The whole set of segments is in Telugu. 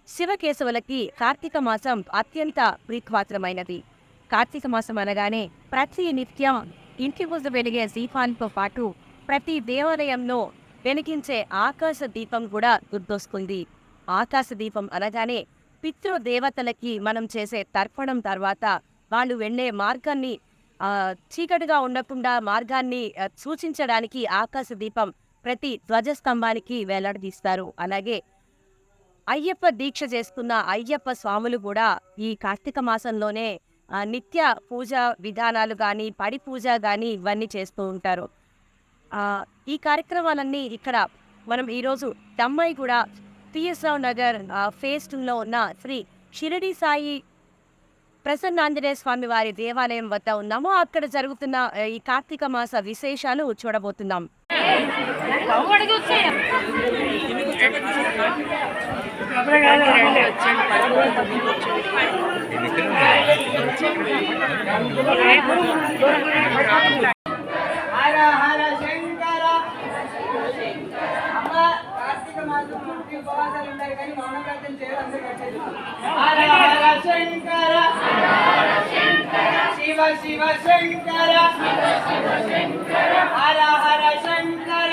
శివకేశవులకి కార్తీక మాసం అత్యంత ప్రీతిపాత్రమైనది. కార్తీక మాసం అనగానే ప్రతి నిత్యం ఇంటి ముందు వెలిగే దీపాలతో పాటు ప్రతి దేవాలయంలో వెలిగించే ఆకాశ దీపం కూడా గుర్తొస్తుంది. ఆకాశ దీపం అనగానే పితృదేవతలకి మనం చేసే తర్పణం తర్వాత వాళ్ళు వెళ్ళే మార్గాన్ని చీకటిగా ఉండకుండా మార్గాన్ని సూచించడానికి ఆకాశ దీపం ప్రతి ధ్వజస్తంభానికి వేలాడదీస్తారు. అలాగే అయ్యప్ప దీక్ష చేసుకున్న అయ్యప్ప స్వాములు కూడా ఈ కార్తీక మాసంలోనే నిత్య పూజ విధానాలు కానీ పడి పూజ కానీ ఇవన్నీ చేస్తూ ఉంటారు. ఈ కార్యక్రమాలన్నీ ఇక్కడ మనం ఈరోజు దమ్మాయి కూడా టిఎస్ రావు నగర్ ఫేజ్ 2లో ఉన్న శ్రీ షిరిడి సాయి ప్రసన్నాంజనేయ స్వామి వారి దేవాలయం వద్ద ఉన్నాము. అక్కడ జరుగుతున్న ఈ కార్తీక మాస విశేషాలు చూడబోతున్నాం. ఉపవాసాలు ఉంటాయి కానీ మౌనవ్రతం చేయడం హర హర శంకర శివ శివ శంకర హర హర శంకర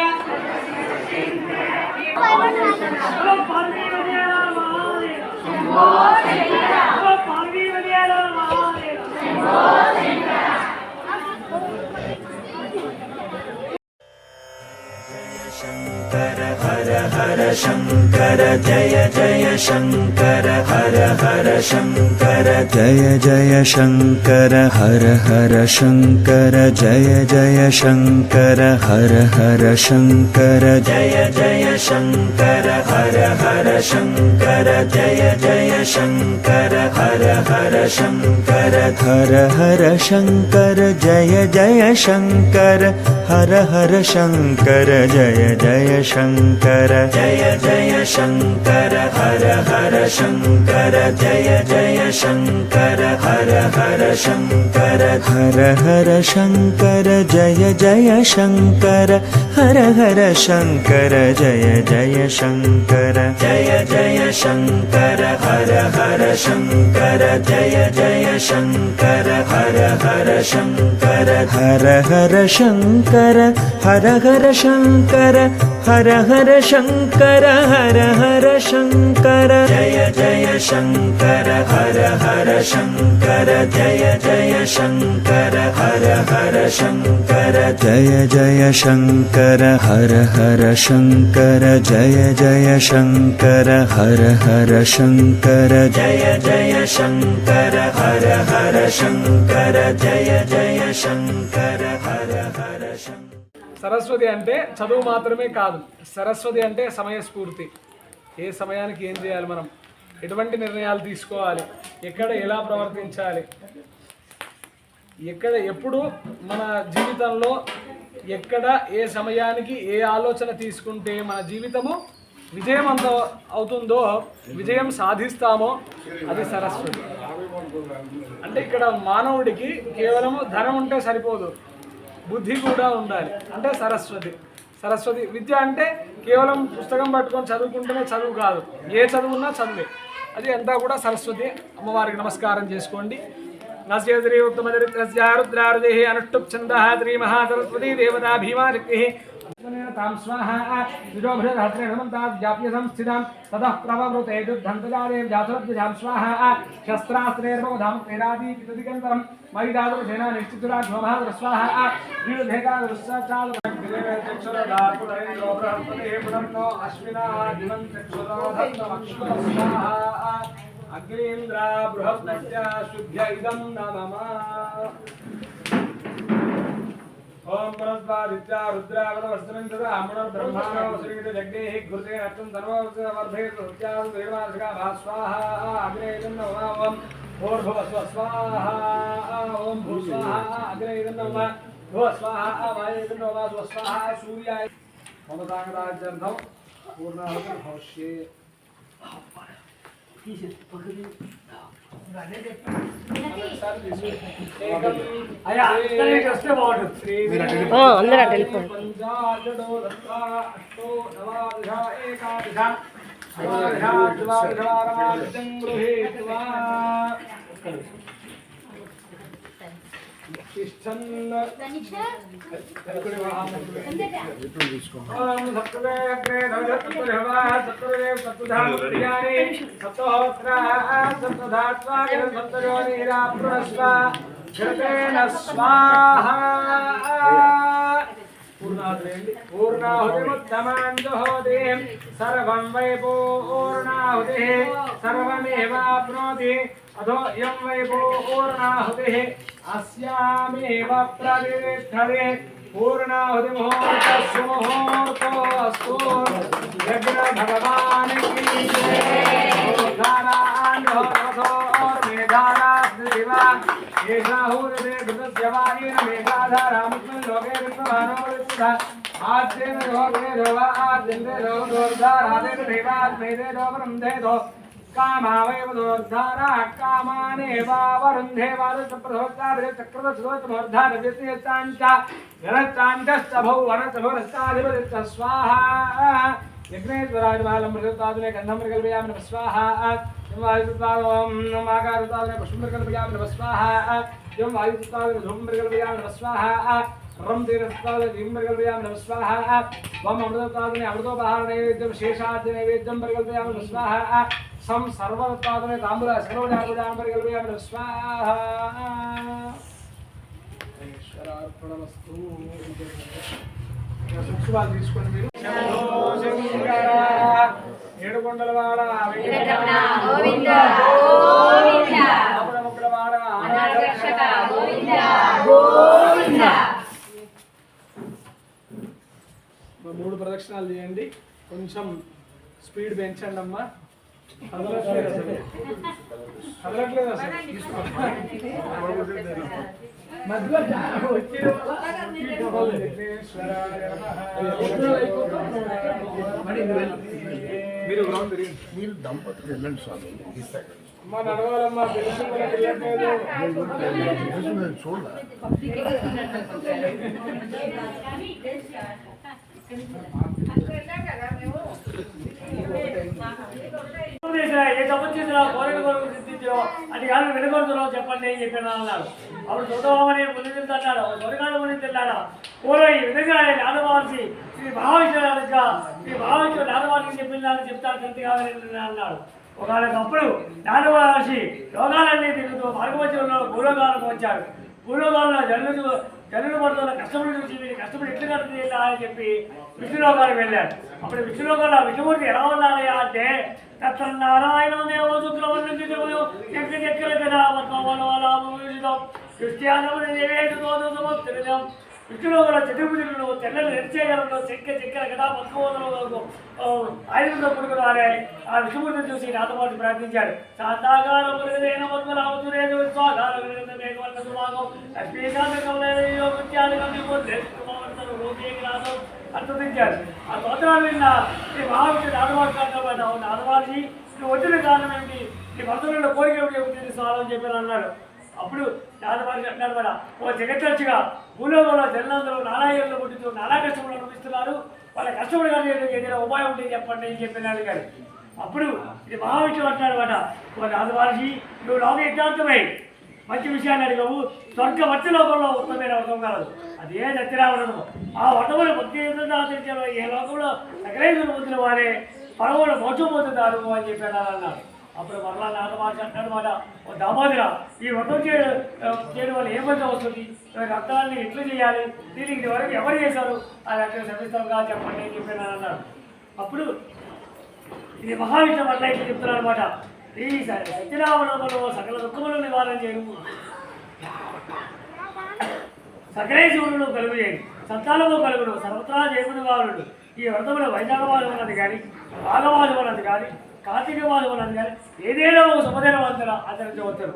शंकर हर हर शंकर जय जय शंकर हर हर शंकर जय जय शंकर हर हर शंकर जय जय शंकर हर हर शंकर जय जय शंकर हर हर शंकर जय जय शंकर हर हर शंकर हर हर शंकर जय जय शंकर हर हर शंकर जय जय शंकर जय जय शंकर हर हर शंकर जय जय शंकर हर हर शंकर हर हर शंकर जय जय शंकर हर हर शंकर जय जय शंकर जय जय शंकर हर हर शंकर जय जय शंकर हर हर शंकर हर हर शंकर हर हर शंकर हर हर शंकर हर हर शंकर जय जय शंकर हर हर शंकर जय जय शंकर हर हर शंकर जय जय शंकर हर हर शंकर जय जय शंकर हर हर शंकर जय जय शंकर हर हर शंकर जय जय शंकर हर हर शंकर సరస్వతి అంటే చదువు మాత్రమే కాదు. సరస్వతి అంటే సమయస్ఫూర్తి. ఏ సమయానికి ఏం చేయాలి, మనం ఎటువంటి నిర్ణయాలు తీసుకోవాలి, ఎక్కడ ఎలా ప్రవర్తించాలి, ఎక్కడ ఎప్పుడు మన జీవితంలో ఎక్కడ ఏ సమయానికి ఏ ఆలోచన తీసుకుంటే మన జీవితము విజయవంతం అవుతుందో, విజయం సాధిస్తామో అది సరస్వతి. అంటే ఇక్కడ మానవుడికి కేవలం ధనం ఉంటే సరిపోదు, బుద్ధి కూడా ఉండాలి. అంటే సరస్వతి విద్య అంటే కేవలం పుస్తకం పట్టుకొని చదువుకుంటేనే చదువు కాదు, ఏ చదువున్నా చదువే. అది అంతా కూడా సరస్వతి. అమ్మవారికి నమస్కారం చేసుకోండి. నశ్రీ ఉత్తమ చరిత్రస్యారుద్రారుదే అనుష్టుప్ ఛందః శ్రీ మహాసరస్వతి దేవతా భీమాశక్తి तां स्वाहा विजोभृतहस्रेणमन्ताव्याप्य संस्थितां ततः प्रववृते दुर्धन्तजादेव जातुरब्जां स्वाहा शस्त्रास्त्रेर्मोधां तेरादीपितदिगन्तरं मयिदादुरसेना निश्चितुराघ्वमः स्वाहा वीरुधेकादुस्साचालुरक्षरदापुरैन्द्रोबृहस्पतिः अश्विना दिवं चक्षुरोधत्तमक्षुरः अग्नीन्द्रा बृहस्पत्या शुभ्य इदं नमः। ओम परस्वादित्या रुद्रावतवस्त्रंतदा अमृतब्रह्माणो श्रीविदजग्नेः गुरुते अर्थं धर्मवर्धे सत्यां देवासका भास्वाहा अग्नेयं नमः। ओम भूर्भुवस्व स्वाहा ओम भूस्वाहा अग्नेयं नमः भूस्वाहा वायुं नमः स्वाहा सूर्याय ममतांगराज्यर्थं पूर्णाहुतिं भविष्ये। पूर्णाहुतिमुत्तमाञ्जुहोतिः सर्वं वै पूर्णाहुतिः सर्वमेवाप्नोति अधो यं वै पूर्णाहुतिः अस्यामेव प्रतिष्ठते पूर्णाहुतिमुहूर्तस्य मुहूर्तोऽस्तु यज्ञ भगवान् की मेधारान्धोर्मेधारास्त्रिवा येषाहूरते घृतस्य वायेन मेधाधारामुत्तमलोके विश्वभानोरितः आद्येन रोगे रोवा आद्यन्ते रोगोर्धारादेव देवात्मेदे रोगरुन्धेदो कामा वैवदोर्धारा कामानेवावरुन्धे वादसप्रधोत्ताभिरे चक्रदशोत्तमोर्धारव्यत्यस्ताञ्च गणश्चाञ्चश्च भौवनश्च स्वाहा यज्ञेश्वराजमालं मृगत्वादने गन्धं मृगल्पयामि नमः स्वाहा यं वायुत्वादं नमाकारत्वादने पुष्पं मृगल्पयामि नमः स्वाहा यं वायुत्वादने धूमं मृगल्पयामि नमः स्वाहा रं तीरत्वादने धीमं मृगल्पयामि नमः स्वाहा वम अमृतत्वादने अमृतोपहार नैवेद्यं शेषाद्य नैवेद्यं मृगल्पयामि नमः स्वाहा सं सर्वत्वादने ताम्बूल सर्वजातुजां मृगल्पयामि नमः स्वाहा ఈశ్వరార్పణమస్తు సుక్షువాలు తీసుకోండి మీరు ఏడుకొండలవాడ గోవింద గోవింద ముక్కలవాడ రక్షక గోవింద గోవింద 3 ప్రదక్షిణాలు చేయండి కొంచెం స్పీడ్ పెంచండి అమ్మా కదలట్లేదు అసలు మధ్యలో మీరు గ్రౌండ్ మీరు దంపతులు వెళ్ళండి స్వామి అమ్మా నడవాలమ్మా తెలుసు నేను చూడాలి ఏ తప్పు చేసినా కోరిక కొరకు సిద్ధించో అది కాదు వెనుకొడుతున్నావు చెప్పండి అని చెప్పాను అన్నారు అప్పుడు చూద్దామని ముందు తింటాడు త్వరగానే ముందు తింటాడు పూర్వ ఈ విధంగా నాదమహర్షి శ్రీ మహావిష్ణువుగా శ్రీ మహావిష్ణువు నాదమహర్షికి చెప్పిందని చెప్తాను కంటి కావాలని అన్నాడు ఒకనొకప్పుడు నాదమహర్షి లోకాలన్నీ తిరుగుతూ మార్గమధ్యంలో భూలోకాలకు వచ్చాడు భూలోకాలలో జనులు పడుతున్న కష్టములు చూసి వీరి కష్టములు ఎట్లు కడుతుంది అని చెప్పి విష్ణులోకానికి వెళ్ళాడు అప్పుడు విష్ణులోకాల విష్ణుమూర్తి ఎలా ఉన్నారయ్యా అంటే తత్నారాయణ దేవ శుక్రవర్ణం ఎక్కడ కదా క్రిస్టియానం విష్ణులోకల చతుర్భుజులను తెల్లని నిర్చయగలంలో చెక్కెర కదా పద్మోదలకు ఆయుధంతో పుడుకుని వారే ఆ విష్ణుమూర్తిని చూసి నాతోపాటు ప్రార్థించాడు శాంతాకారం అర్థించాడు ఆ స్తోత్రాలు విన్న శ్రీ మహావిష్ణుడు నాదవాడు కాకపోయినావు నాదవాడిని నువ్వు వచ్చిన కారణం ఏంటి నీ భక్తులలో కోరిక చెబుతుంది స్వామి చెప్పాను అన్నాడు అప్పుడు నాదవాడిని అంటాడు కదా ఓ జగత్తచ్చిగా భూలోకంలో జనందరూ నానా ఏళ్ళు పుట్టుతూ నానా కష్టములు అనుభవిస్తున్నారు వాళ్ళ కష్టములు కానీ ఏదైనా ఉపాయం ఉంటే చెప్పండి అని చెప్పినాడు గారు అప్పుడు ఇది మహావిష్ణువు అంటాడు మాట ఓ నాదవాడిని నువ్వు లోక యథార్థమై మంచి విషయాన్ని అడిగావు స్వర్గ మధ్య లోకంలో ఉత్తమైన వ్రతం కాదు అది ఏ దత్తిరావడం ఆ వ్రతములు భక్తి ఆచరించే ఏ లోకంలో సకలేశ్వరు పొందిన వారే పరములు మోసం పొందుతారు అని చెప్పాడు అన్నారు అప్పుడు మరలా నాదమాజ అంటాడు మాట ఓ దామోదర ఈ వ్రతం చేయడం వల్ల ఏమైతే వస్తుంది రక్తాన్ని ఎట్లు చేయాలి దీనికి ఇదివరకు ఎవరు చేశారు అది అక్కడ సవిస్తరంగా చెప్పండి అని చెప్పాను అన్నాడు అప్పుడు ఇది మహావిష్ణువు అట్లా ఇట్లా చెప్తున్నాడు అనమాట ఈ సత్యనామనంలో సకల దుఃఖములు నివారణ చేయడం సకలేశ్వరుడు కలుగు చేయండి సంతానము కలుగుడు సర్వత్రా జయముడు కావుడు ఈ వ్రతములు వైశాఖవాదం అన్నది కానీ భాగవాదం అన్నది కానీ కార్తీకవాదం అన్నది కానీ ఏదైనా ఒక శుభదినవంతుల ఆచరించవచ్చును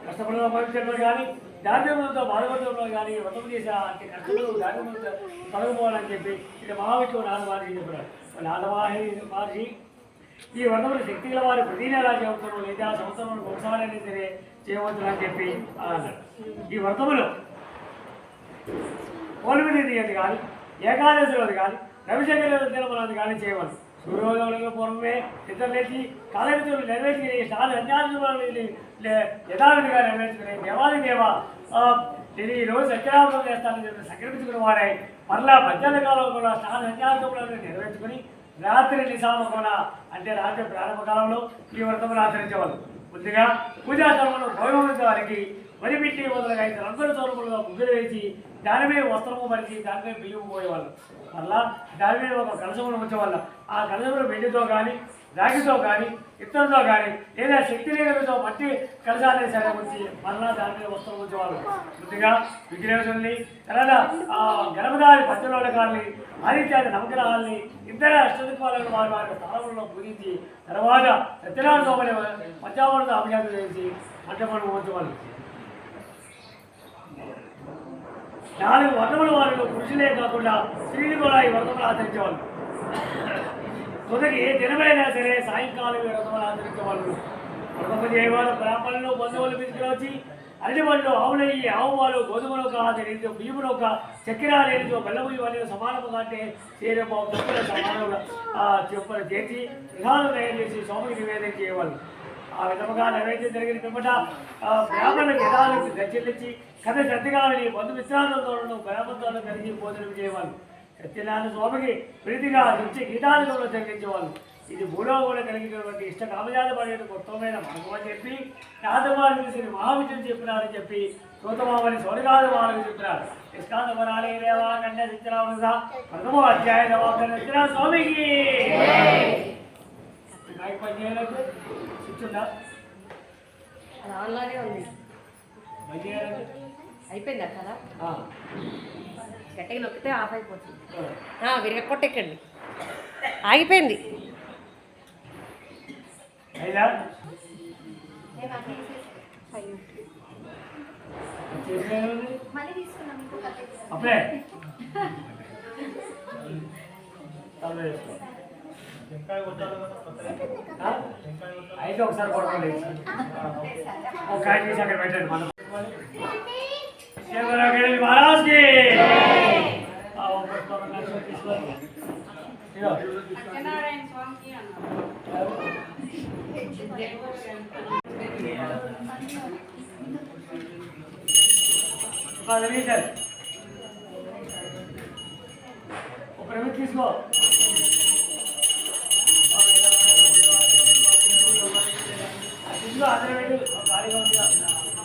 కష్టపడిన భవిష్యత్తులో కానీ దారిద్ర్యంతో బాధపడుతున్న కానీ వ్రతం చేసే అంటే కష్టపడు దారిద్ర్యంతో తొలగిపోవాలని చెప్పి ఇది మహావిష్ణువు నాదవారికి చెప్పారు నాదవాహి ఈ వ్రతములు శక్తి గల వారు ప్రతి నెలా చేయవచ్చును లేదా సంవత్సరంలో ఒకసారైనా సరే చేయవచ్చును అని చెప్పి అన్నారు ఈ వ్రతములు పౌర్ణమి తీయది కానీ ఏకాదశి రోజు కానీ రవిశంకర దినములది కానీ చేయవచ్చు సూర్యోదయంలో పూర్వమే నిద్ర లేచి కాలవిధులు నెరవేర్చుకుని స్నాన సంధ్యాన్ని యథావిధిగా నెరవేర్చుకుని దేవాది దేవ నేను ఈరోజు సత్యనామం చేస్తానని చెప్పి సంకల్పించుకుని వాడాయి మరలా మధ్యాహ్న కాలంలో కూడా స్నాన సంధ్యాన్ని నెరవేర్చుకుని రాత్రి నిశామం కూడా అంటే రాత్రి ప్రారంభ కాలంలో ఈ వ్రతములు ఆచరించేవాళ్ళు. ముందుగా పూజాచరణలో భోజనం వారికి వరి పెట్టి మొదలుగా అయితే రంగుల చోరములుగా ముగ్గులు వేసి దాని మీద వస్త్రము పరిచి దాని మీద బియ్యం పోయేవాళ్ళు. మళ్ళా దాని మీద ఒక కలసమును ఉంచేవాళ్ళు. ఆ కలసమును వెండితో కానీ రాగితో కానీ ఇత్తడితో కానీ లేదా శక్తి రేఖలతో మట్టి కలసాన్ని సరే ఉంచి మళ్ళా దాని మీద వస్త్రం ఉంచేవాళ్ళు. ముందుగా విగ్రహాన్ని తర్వాత గణపదారి పంచలోకాలని ఆదిత్యాది నవగ్రహాల్ని ఇద్దరు అష్టదిక్పాలను వారి వారి స్థానంలో పూజించి తర్వాత సత్యనారాయణ స్వామిని పంచామృత అభిషేకం చేసి మంటపం ఉంచేవాళ్ళు. 4 వర్ణముల వారిలో పురుషులే కాకుండా స్త్రీలు కూడా ఈ వ్రతములు ఆచరించేవాళ్ళు. మొదటి ఏ దినమైనా సరే సాయంకాలం ఈ వ్రతములు ఆచరించేవాళ్ళు. వ్రతము చేయవాళ్ళు బ్రాహ్మణులు బంధువులు తీసుకుని అరటిపండ్లు ఆవులయ్యి ఆవు పాలు గోధుమలు కాదు బియ్యములు ఒక చక్కెర లేదు బెల్లము ఇవన్నీ సమానముగా అంటే చేరేబాబు చెప్పుల సమానంగా చెప్పులు చేసి విధానం తయారు చేసి స్వామికి నివేదన చేయవాళ్ళు. ఆ విధముగా నైవేద్యం జరిగిన పిమ్మట బ్రాహ్మణులకు యథాలకు దర్శించి కథ శ్రద్ధగాని బంధు విశ్రాంతంతో బ్రాహ్మణులను కలిగి భోజనం చేయవాళ్ళు. సత్యనారాయణ స్వామికి ప్రీతిగా నుంచి గీతానుగంలో జరిగించేవాళ్ళు. ఇది మూడవ కూడా కలిగినటువంటి ఇష్ట కామజాత పడే మొత్తమైన మార్గం అని చెప్పి నాదమాని శ్రీ మహావిష్ణుని చెప్పినారని చెప్పి సూతమామని సౌరగాదమాలకు చెప్పినారు. నిష్కాంత వరాలే దేవా కన్యా శిక్షణ ప్రథమో అధ్యాయ సత్యనారాయణ స్వామికి శిక్షుందా అలానే ఉంది అయిపోయిందా కదా గట్టిగా నొక్కితే ఆఫ్ అయిపోతుంది. విరగొట్టెక్కండి ఆగిపోయింది. అప్పుడే అయితే ఒకసారి కొడుకోండి ఒక కాయ తీసి అక్కడ పెట్టండి. మనం మహారాజ్కి ఒక రవి తీసుకో అందరూ ఖాళీగా ఉంది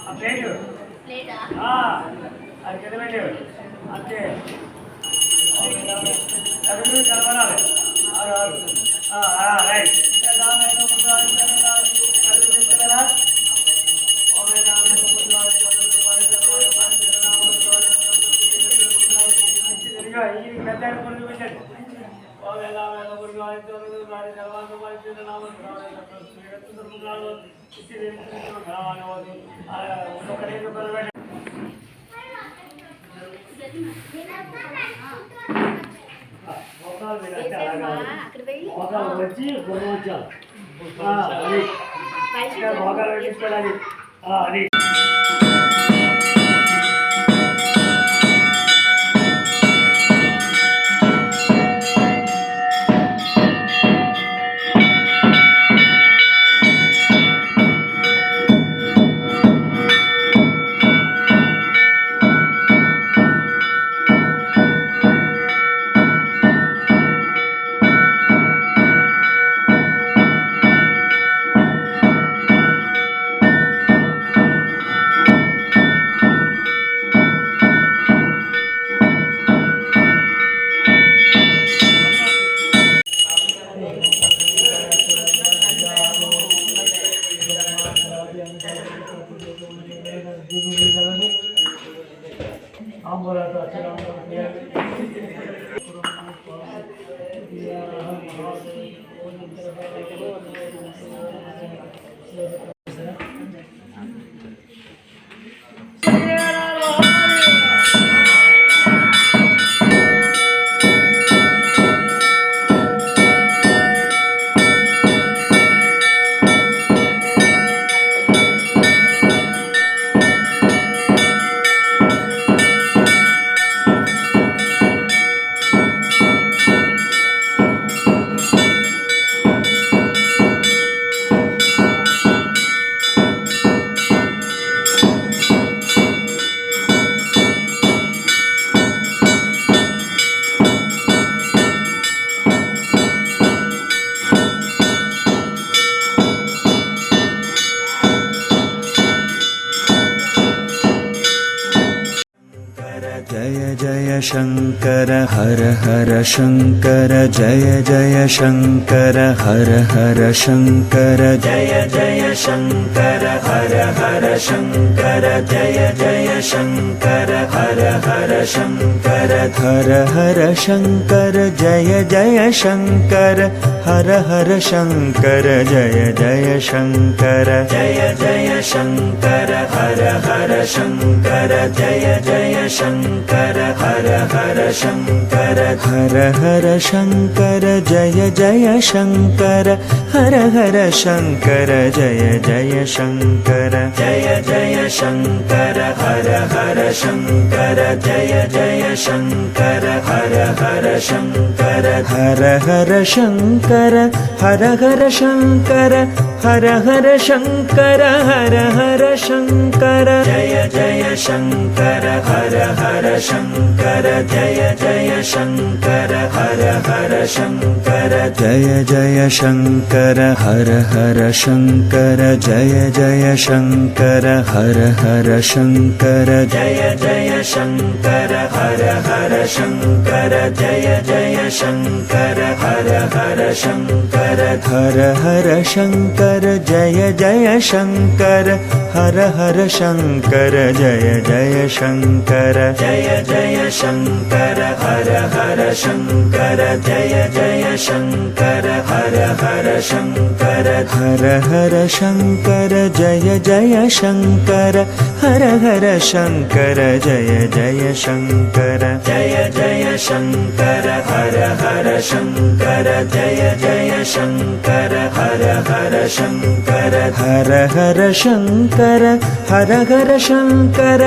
ఆ ప్లేట్ అది కింద పెట్టేవి అంతే కలపడాలి. రైట్ ఈ పెద్ద కొడుకు పెట్టండి. వచ్చి గుర్రం వచ్చాలి మోకాలు పెట్టించుకోవాలి. అది शङ्कर हर हर शङ्कर जय जय शङ्कर हर हर शङ्कर जय जय शङ्कर हर हर शङ्कर जय जय शङ्कर हर हर शङ्कर हर हर शङ्कर जय जय शङ्कर हर हर शङ्कर जय जय शङ्कर जय जय शङ्कर हर हर शङ्कर जय जय शङ्कर हर हर शङ्कर हर हर शङ्कर जय जय शङ्कर हर हर शङ्कर जय जय शङ्कर जय जय शङ्कर हर हर शङ्कर जय जय शङ्कर हर हर शङ्कर हर हर शङ्कर हर हर शङ्कर हर हर शङ्कर हर हर शङ्कर जय जय शङ्कर हर हर शङ्कर जय जय शङ्कर हर हर शङ्कर जय जय शङ्कर हर हर शङ्कर जय जय शङ्कर हर हर शङ्कर जय जय शङ्कर हर हर शङ्कर जय जय शङ्कर हर हर शङ्कर हर हर शङ्कर जय जय शङ्कर हर हर शङ्कर जय जय शङ्कर जय जय शङ्कर हर हर शङ्कर जय जय शङ्कर हर हर शङ्कर हर हर शङ्कर जय जय शङ्कर हर हर शङ्कर जय जय शङ्कर जय जय शङ्कर हर हर शङ्कर जय जय शङ्कर हर हर शङ्कर हर हर शङ्कर हर हर शङ्कर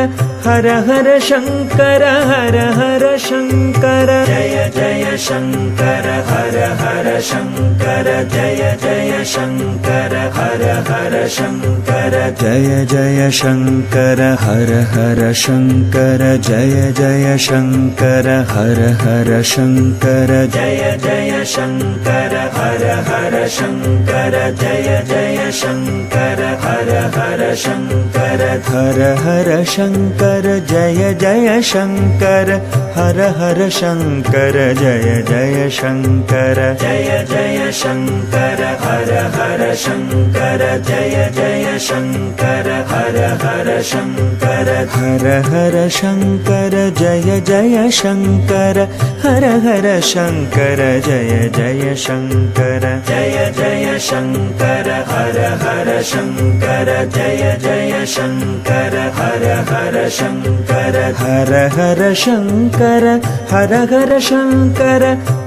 हर हर शङ्कर हर हर शङ्कर जय जय शङ्कर हर हर शङ्कर जय जय शङ्कर हर हर शङ्कर जय जय शङ्कर हर हर शङ्कर जय जय शङ्कर हर हर शङ्कर जय जय शङ्कर हर हर शङ्कर जय जय शङ्कर हर हर शङ्कर हर हर शङ्कर जय जय शङ्कर हर हर शङ्कर जय जय शङ्कर जय जय शङ्कर हर हर शङ्कर जय जय शङ्कर हर हर शङ्कर हर हर शङ्कर जय जय शङ्कर हर हर शङ्कर जय जय शङ्कर जय जय शङ्कर हर हर शङ्कर जय जय शङ्कर हर हर शङ्कर हर हर शङ्कर हर हर शङ्कर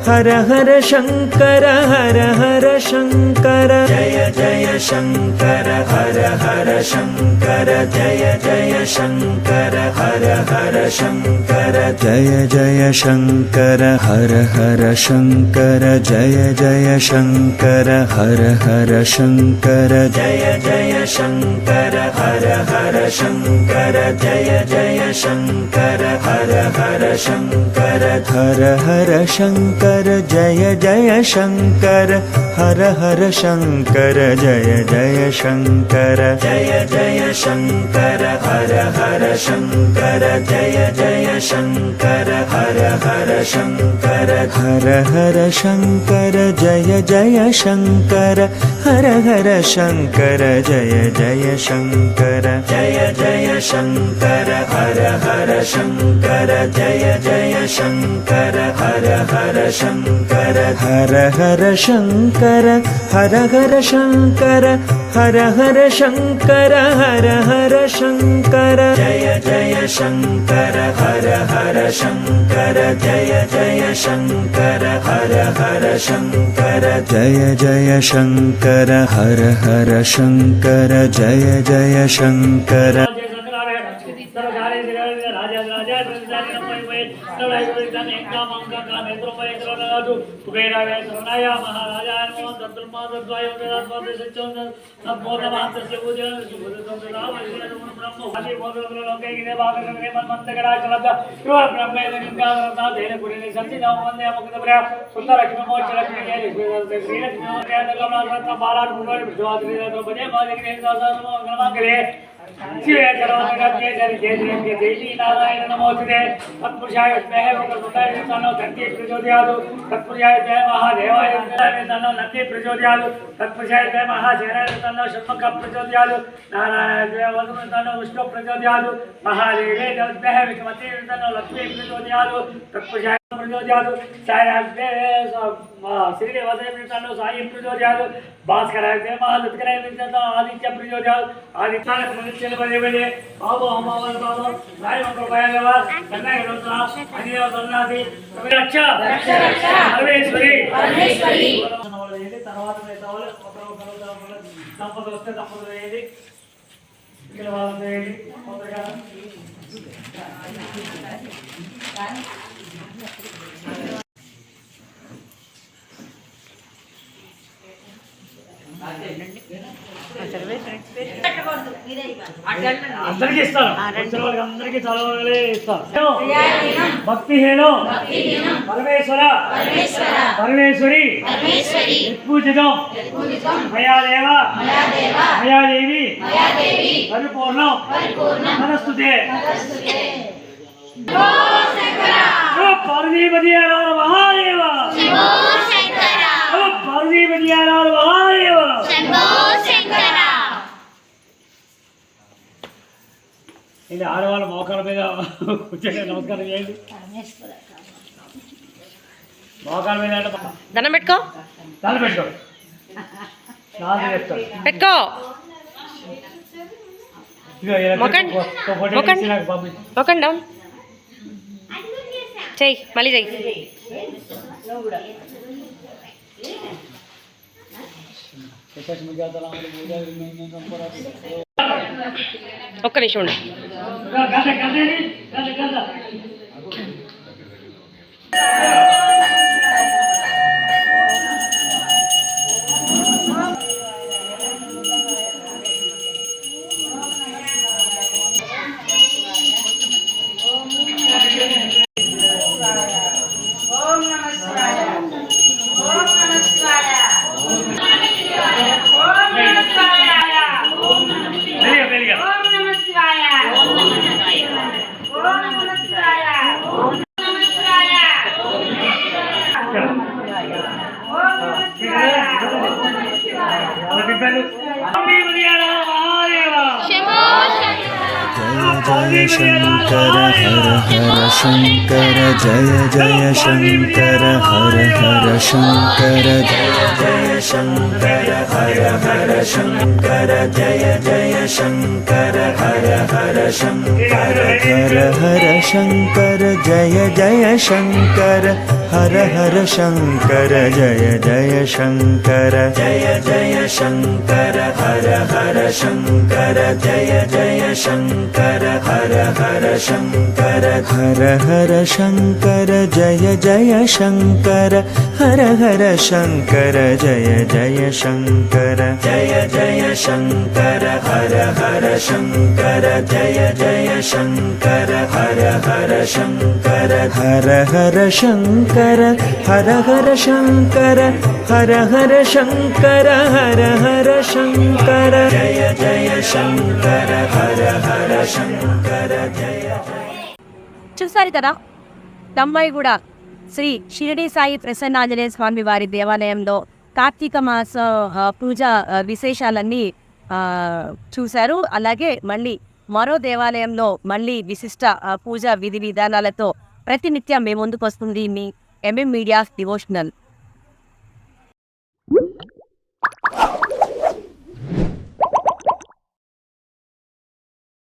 हर हर शङ्कर हर हर शङ्कर जय जय शङ्कर हर हर शङ्कर जय जय शङ्कर हर हर शङ्कर जय जय शङ्कर हर हर शङ्कर जय जय शङ्कर हर हर शङ्कर जय जय शङ्कर हर हर शङ्कर जय जय शङ्कर हर हर शङ्कर हर हर शङ्कर जय जय शङ्कर हर हर शङ्कर जय जय शङ्कर जय जय शङ्कर हर हर शङ्कर जय जय शङ्कर हर हर शङ्कर हर हर शङ्कर जय जय शङ्कर हर हर शङ्कर जय जय शङ्कर जय जय शङ्कर हर हर शङ्कर जय जय शङ्कर हर हर शङ्कर हर हर शङ्कर हर हर शङ्कर हर हर शङ्कर हर हर शङ्कर जय जय शङ्कर हर हर शङ्कर जय जय शङ्कर हर हर शङ्कर जय जय शङ्कर हर हर शङ्कर जय जय शङ्कर शिवे सर्वजगत्ये जयदेव्ये देवी नारायण नमोस्तुते तत्पुरुषाय विद्महे वक्रतुण्डाय तन्नो दन्ती प्रचोदयात् तत्पुरुषाय विद्महे महादेवाय तन्नो नन्दी प्रचोदयात् तत्पुरुषाय विद्महे महासेनाय तन्नो षण्मुखः प्रचोदयात् नारायणाय विद्महे तन्नो विष्णुः प्रचोदयात् महादेवे विद्महे विष्णुमती तन्नो लक्ष्मी प्रचोदयात् तत्पुरुषाय प्रचोदयात् सायराज्ञे श्रीदेवताय तन्नो साई प्रचोदयात् भास्कराय महालुत्कराय तन्नो आदित्य प्रचोदयात् आदित्याय प्रचोदयात् बले बाबो हमावन बाबो राय मंगल भयदेवा कन्या रोत्रा अनिया सन्नासी रक्षा रक्षा सर्वेश्वरी सर्वेश्वरी తర్వాత నేతవాళ్ళు ఒకరు సంపద వస్తే సంపద వేయండి ఇక్కడ వాళ్ళని వేయండి కొత్తగా అందరికీ ఇస్తాను వచ్చిన వాళ్ళకి అందరికీ చదవగలే ఇస్తాను భక్తిహీనం పరమేశ్వర పరమేశ్వరి యత్పూజితం మయాదేవ మయాదేవి పరిపూర్ణం నమస్తుతే పార్వతీపతి మహాదేవ పార్వతీపతి మహాదేవ ఇది ఆడవాళ్ళ మోకాల మీద కూర్చొని నమస్కారం చేయండి మోకాల మీద దండం పెట్టుకో తల పెట్టుకో నాలుగు చెప్తాను పెట్టుకో మొకండి మొకండి డౌన్ చెయ్యి మళ్ళీ చెయ్యి ఒక్క నిమిషం ఉండు जय शंकर हर हर शंकर जय जय शंकर हर हर शंकर जय जय शंकर हर हर शंकर जय जय शंकर हर हर शंकर हर हर शंकर जय जय शंकर हर हर शंकर जय जय शंकर जय जय शंकर हर हर शंकर जय जय शंकर हर हर शंकर हर हर शंकर जय जय शंकर हर हर शंकर जय जय शंकर जय जय शंकर हर हर शंकर जय जय शंकर हर हर शंकर हर हर शंकर हर हर शंकर हर हर शंकर हर हर शंकर जय जय शंकर हर हर शंकर जय చూసారు కదా దమ్మాయిగూడ శ్రీ షిరిడి సాయి ప్రసన్నాంజనేయ స్వామి వారి దేవాలయంలో కార్తీక మాస పూజ విశేషాలన్నీ చూశారు. అలాగే మళ్ళీ మరో దేవాలయంలో మళ్ళీ విశిష్ట పూజా విధి విధానాలతో ప్రతినిత్యం మేము ముందుకు వస్తుంది మీ ఎంఎం మీడియా డివోషనల్.